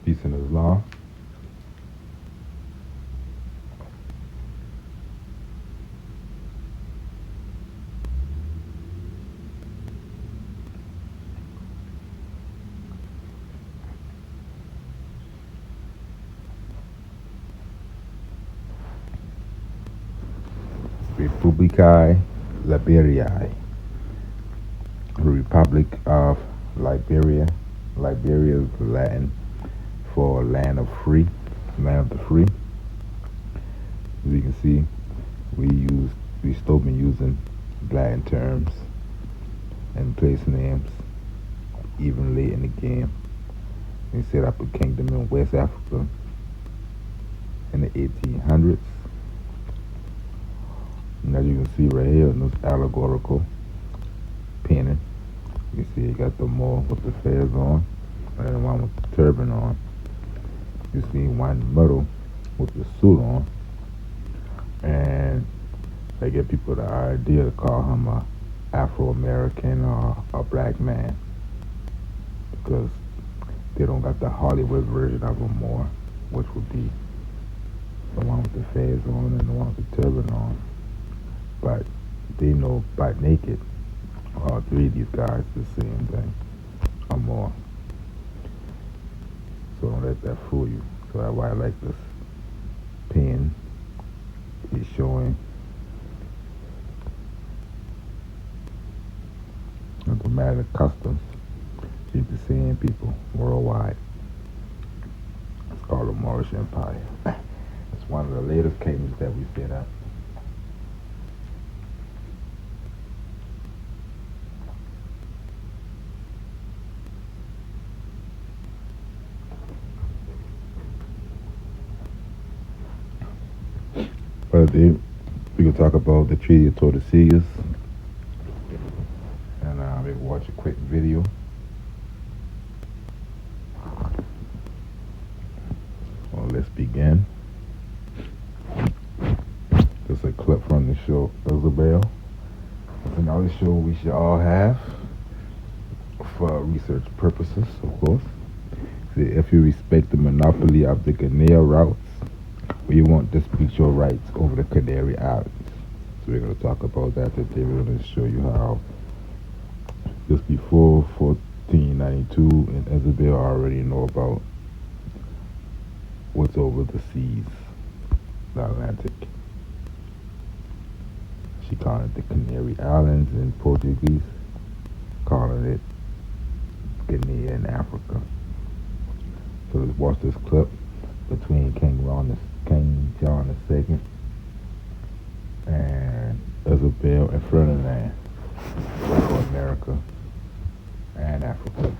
Peace and Islam. Republicae Liberiae, Republic of Liberia. Liberia is Latin for land of free, land of the free. As you can see, we still been using Latin terms and place names even late in the game. We set up a kingdom in West Africa in the 1800s. And as you can see right here in this allegorical painting, you see you got the Moor with the fez on, and the one with the turban on. You see one in the middle with the suit on, and they give people the idea to call him a Afro-American or a black man, because they don't got the Hollywood version of him more, which would be the one with the fez on and the one with the turban on. But they know butt naked, all three of these guys the same thing or more. So don't let that fool you. So that's why I like this pen. It's showing the diplomatic customs keep the same people worldwide. It's called the Moorish Empire. It's one of the latest kingdoms that we set up. We can talk about the Treaty of Tordesillas, and we can watch a quick video. Well, let's begin. This is a clip from the show Isabel. It's another show we should all have for research purposes, of course. See, if you respect the monopoly of the Guinea routes, we won't dispute your rights over the Canary Islands. So we're going to talk about that today. We're going to show you how just before 1492 and Isabel already know about what's over the seas, the Atlantic. She called it the Canary Islands in Portuguese, calling it Guinea in Africa. So let's watch this clip between King John II and Isabel and Ferdinand for America and Africa.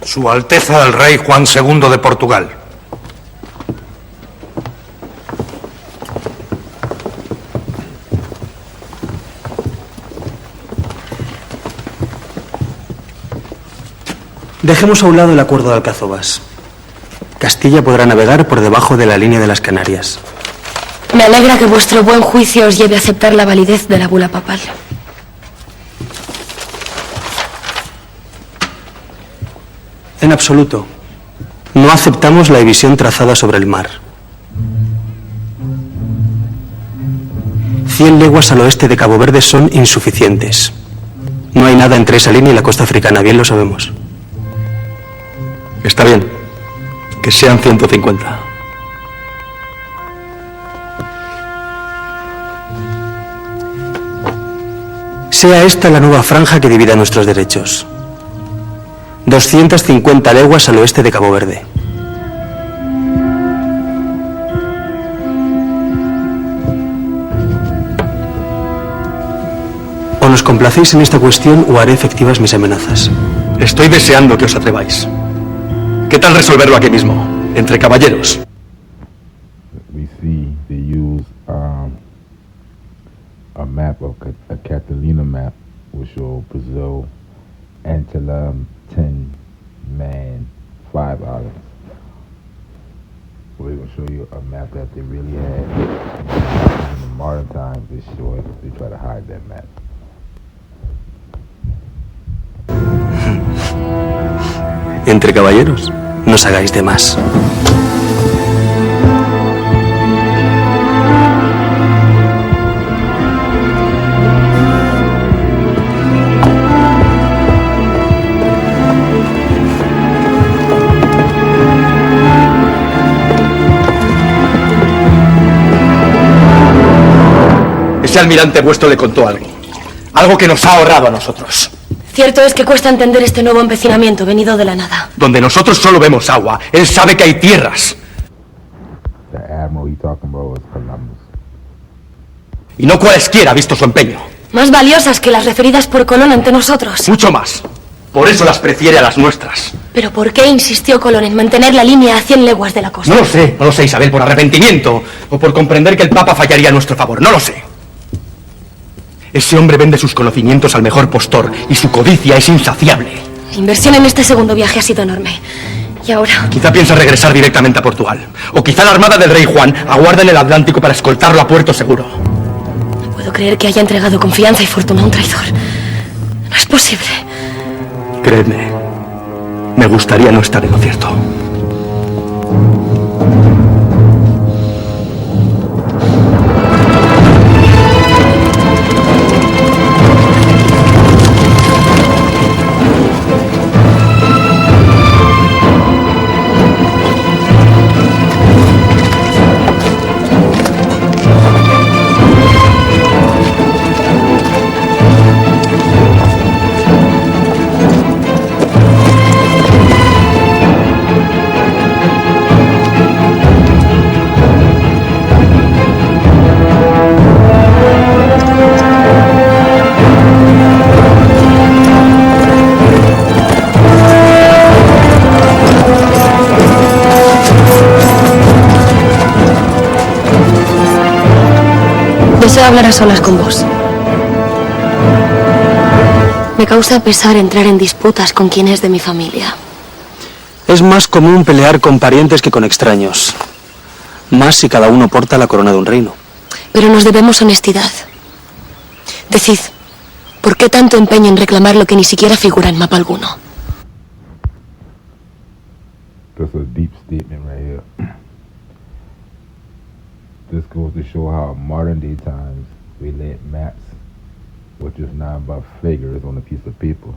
Su Alteza el Rey Juan II de Portugal. Dejemos a un lado el acuerdo de Alcazobas. Castilla podrá navegar por debajo de la línea de las Canarias. Me alegra que vuestro buen juicio os lleve a aceptar la validez de la bula papal. En absoluto. No aceptamos la división trazada sobre el mar. 100 leguas al oeste de Cabo Verde son insuficientes. No hay nada entre esa línea y la costa africana, bien lo sabemos. Está bien, que sean 150. Sea esta la nueva franja que divida nuestros derechos. 250 leguas al oeste de Cabo Verde. O nos complacéis en esta cuestión o haré efectivas mis amenazas. Estoy deseando que os atreváis. ¿Qué tal resolverlo aquí mismo, entre caballeros? We see they use a map, a Catalina map, which show Brazil, Antilla, 10 man, 5 islands. We're going to show you a map that they really had. In the modern times, they show it. They try to hide that map. Entre caballeros, no os hagáis de más. Ese almirante vuestro le contó algo. Algo que nos ha ahorrado a nosotros. Cierto es que cuesta entender este nuevo empecinamiento venido de la nada. Donde nosotros solo vemos agua, él sabe que hay tierras. The admiral he talking about is Columbus. Y no cualesquiera, visto su empeño. Más valiosas que las referidas por Colón ante nosotros. Mucho más. Por eso las prefiere a las nuestras. ¿Pero por qué insistió Colón en mantener la línea a 100 leguas de la costa? No lo sé, Isabel, por arrepentimiento o por comprender que el Papa fallaría a nuestro favor. No lo sé. Ese hombre vende sus conocimientos al mejor postor y su codicia es insaciable. La inversión en este segundo viaje ha sido enorme. Y ahora... Quizá piensa regresar directamente a Portugal. O quizá la armada del rey Juan aguarda en el Atlántico para escoltarlo a puerto seguro. No puedo creer que haya entregado confianza y fortuna a un traidor. No es posible. Creedme, me gustaría no estar en lo cierto. Deseo hablar a solas con vos. Me causa pesar entrar en disputas con quien es de mi familia. Es más común pelear con parientes que con extraños. Más si cada uno porta la corona de un reino. Pero nos debemos honestidad. Decid, ¿por qué tanto empeño en reclamar lo que ni siquiera figura en mapa alguno? That's a deep statement right here. This goes to show how in modern day times we let maps, which is nothing but figures on a piece of paper,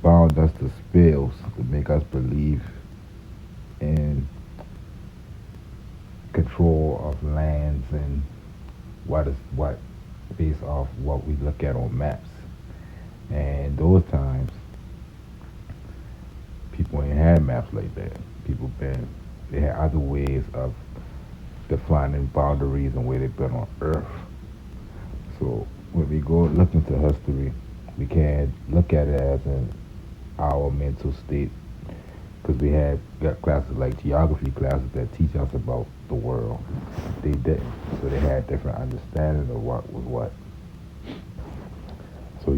bound us to spells to make us believe in control of lands and what based off what we look at on maps. And those times people ain't had maps like that. They had other ways of defining boundaries and where they've been on Earth. So when we go look into history, we can't look at it as in our mental state, because we got classes like geography classes that teach us about the world. They didn't, so they had different understanding of what was what. So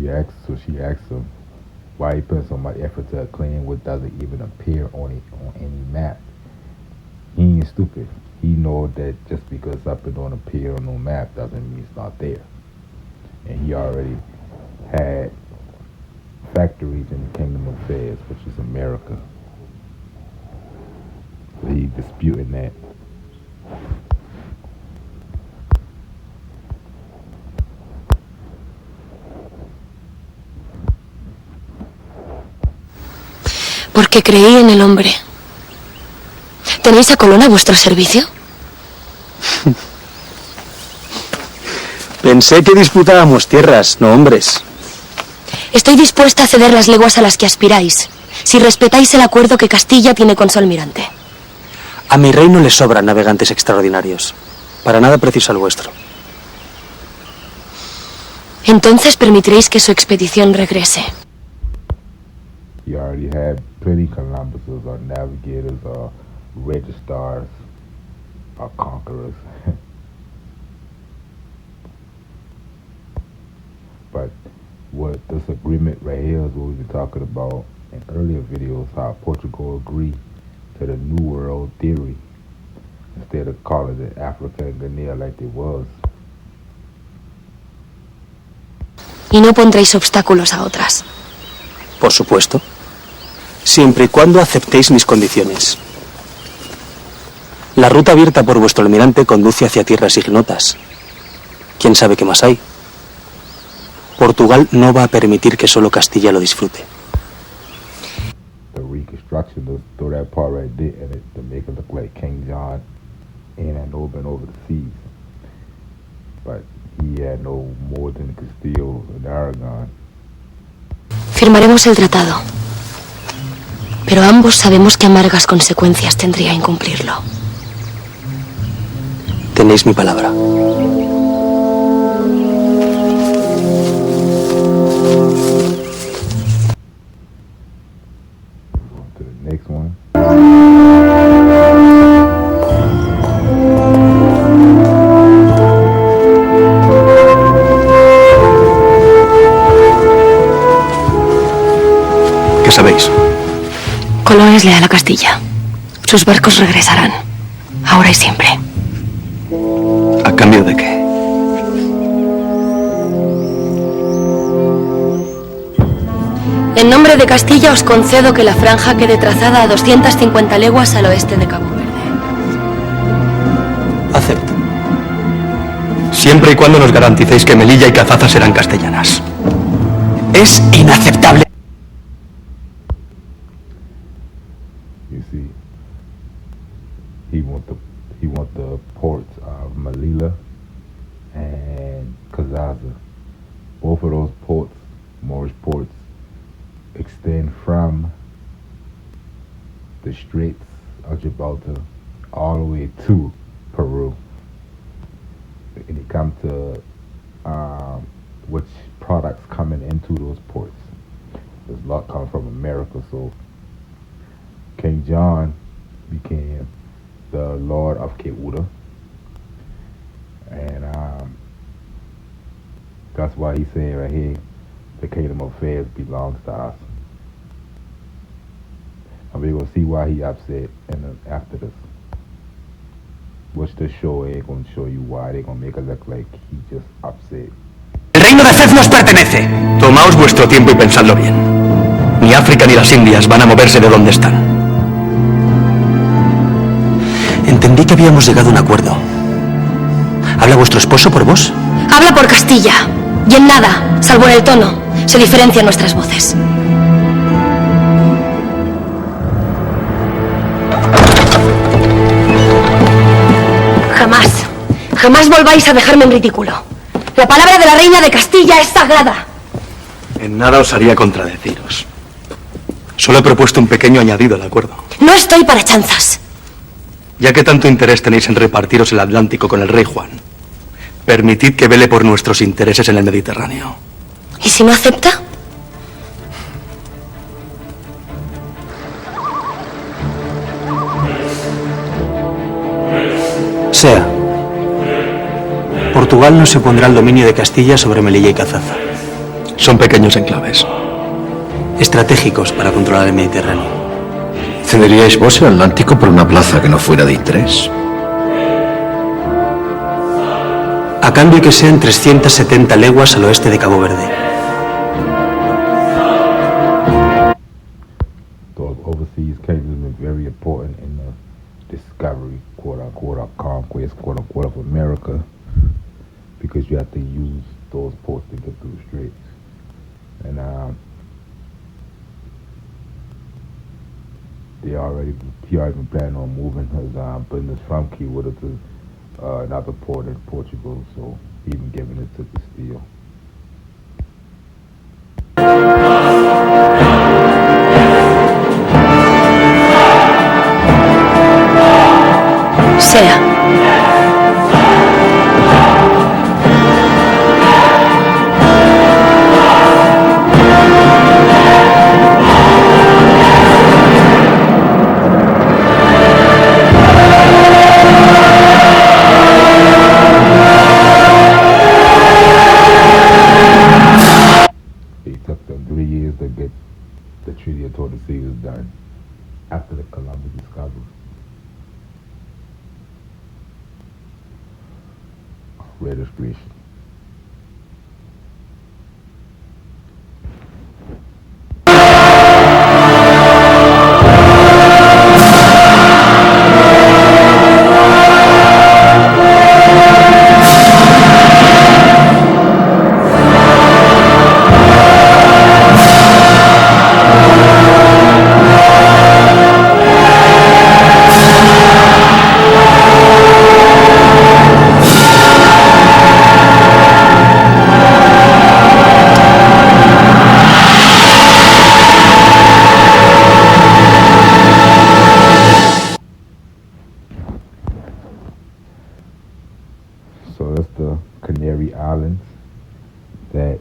she asked him why he put so much effort to claim what doesn't even appear on any map. He ain't stupid. He know that just because something don't appear on no map doesn't mean it's not there. And he already had factories in the Kingdom of Fez, which is America. So he's disputing that. Porque creí en el hombre. ¿Tenéis a Colón a vuestro servicio? Pensé que disputábamos tierras, no hombres. Estoy dispuesta a ceder las leguas a las que aspiráis, si respetáis el acuerdo que Castilla tiene con su almirante. A mi reino le sobran navegantes extraordinarios. Para nada preciso el vuestro. Entonces permitiréis que su expedición regrese. You already had plenty Columbuses or navigators or registrars or conquerors. But what this agreement right here is what we've been talking about in earlier videos, how Portugal agreed to the New World theory instead of calling it Africa and Guinea like it was. Y no pondréis obstáculos a otras. Por supuesto. Siempre y cuando aceptéis mis condiciones. La ruta abierta por vuestro almirante conduce hacia tierras ignotas. ¿Quién sabe qué más hay? Portugal no va a permitir que solo Castilla lo disfrute. The reconstruction, throw that part right there in it to make it look like King John and been over the seas. But he had no more than Castile and Aragon. Firmaremos el tratado. Pero ambos sabemos qué amargas consecuencias tendría incumplirlo. Tenéis mi palabra. To the next one. ¿Qué sabéis? Colón es leal a Castilla. Sus barcos regresarán. Ahora y siempre. ¿A cambio de qué? En nombre de Castilla os concedo que la franja quede trazada a 250 leguas al oeste de Cabo Verde. Acepto. Siempre y cuando nos garanticéis que Melilla y Cazaza serán castellanas. Es inaceptable. You see, he want the ports of Melilla and Kazaza. Both of those ports, Moorish ports, extend from the Straits of Gibraltar all the way to Peru. And it comes to which products coming into those ports. There's a lot coming from America, so King John became the Lord of Keuta, and that's why he's saying right here, the Kingdom of Fez belongs to us. And we're going to see why he upset after this. Which the show ain't going to show you why. They're going to make it look like he just upset. El reino de Fez nos pertenece. Tomaos vuestro tiempo y pensadlo bien. Ni África ni las Indias van a moverse de donde están. Entendí que habíamos llegado a un acuerdo. ¿Habla vuestro esposo por vos? Habla por Castilla. Y en nada, salvo en el tono, se diferencian nuestras voces. Jamás volváis a dejarme en ridículo. La palabra de la reina de Castilla es sagrada. En nada os haría contradeciros. Solo he propuesto un pequeño añadido al acuerdo. No estoy para chanzas. Ya que tanto interés tenéis en repartiros el Atlántico con el rey Juan, permitid que vele por nuestros intereses en el Mediterráneo. ¿Y si no acepta? Sea. Portugal no se opondrá al dominio de Castilla sobre Melilla y Cazaza. Son pequeños enclaves. Estratégicos para controlar el Mediterráneo. ¿Cederíais vos el Atlántico por una plaza que no fuera de interés? A cambio que sean 370 leguas al oeste de Cabo Verde. Those overseas kingdoms are very important in the discovery, quote unquote, or conquest, quote unquote, of America, because you have to use those ports to get through the straits. And he already been planning on moving his business from Keuta to another port in Portugal, so he even giving it to Castile. Sea. It took them 3 years to get the Treaty of Tordesillas done after the Columbus discovery. Registration. So that's the Canary Islands that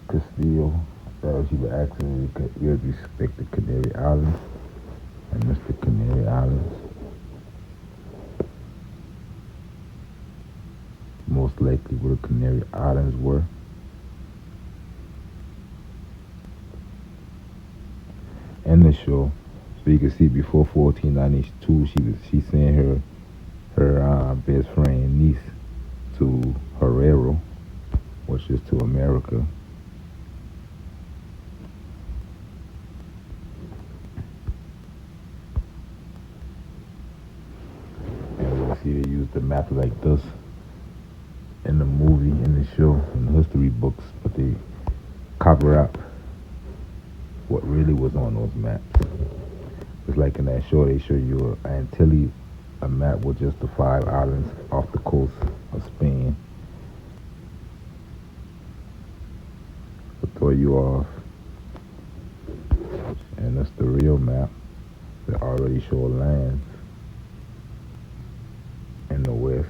Castillo, she was asking we respect the Canary Islands, and Mr. Canary Islands. Most likely where the Canary Islands were. In the show, so you can see before 1492, she sent her best friend niece to Herrero, which is to America. And we'll see they use the map like this in the movie, in the show, in the history books, but they cover up what really was on those maps. It's like in that show, they show you a map with just the 5 islands off the coast of Spain. To throw you off. And that's the real map that already show lands in the west,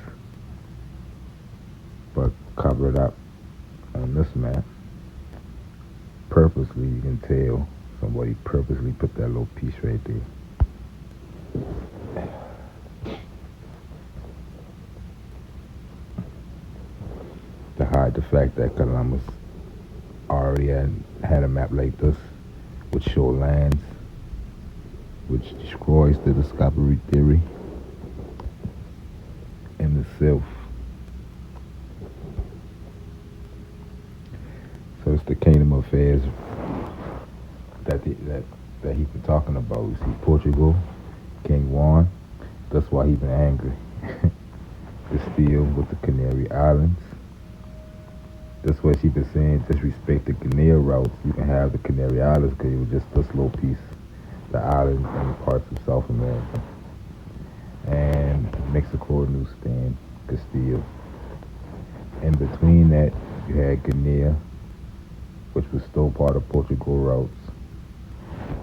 but covered up on this map. Purposely, you can tell somebody purposely put that little piece right there. To hide the fact that Columbus already had a map like this, which show lands, which destroys the discovery theory in itself. So it's the Kingdom of Fez that he's been talking about. We see Portugal, King Juan. That's why he's been angry. Still with the Canary Islands. That's why she's been saying disrespect the Canary routes. You can have the Canary Islands because it was just this little piece, the island and parts of South America. And Mexico, New Stand, Castile. In between that, you had Guinea, which was still part of Portugal routes,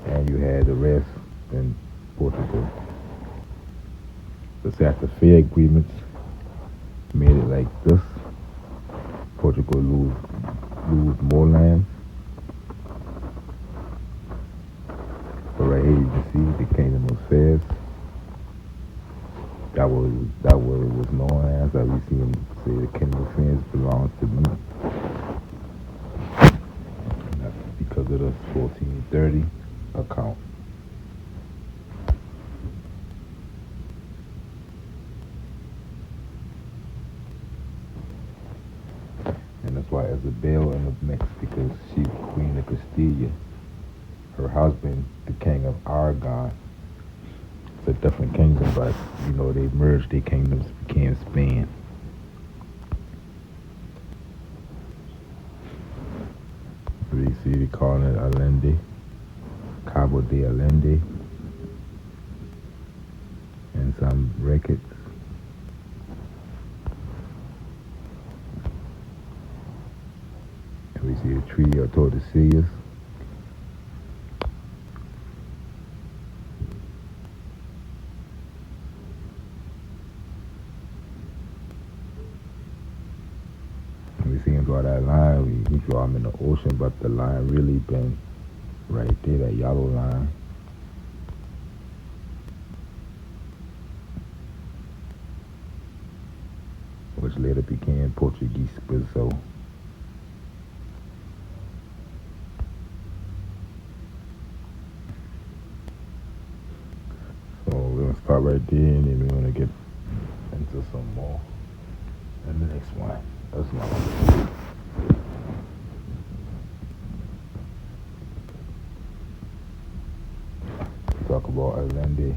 and you had the rest in Portugal. But after fair agreements made it like this, Portugal lose more land. But right here you can see the Kingdom of Fez. That was it was known as. That we see him say the Kingdom of Fez belongs to me. Because of the 1430 account. And that's why Isabel in the mix, because she's Queen of Castilla. Her husband, the King of Aragon. It's a different kingdom, but you know they merged their kingdoms, became Spain. You see, they call it Allende, Cabo de Allende, and some records. And we see the Treaty of Tordesillas. We see him draw that line. We draw him in the ocean, but the line really been right there, that yellow line. Which later became Portuguese Brazil. So we're gonna start right there, and then we're gonna get into some more in the next one. That's my one. Talk about Allende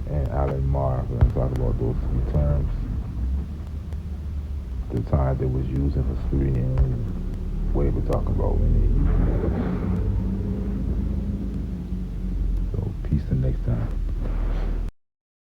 and Alan Mar. We're going to talk about those two terms. The time they was using for study and what we're talking about when they use it. So peace till next time.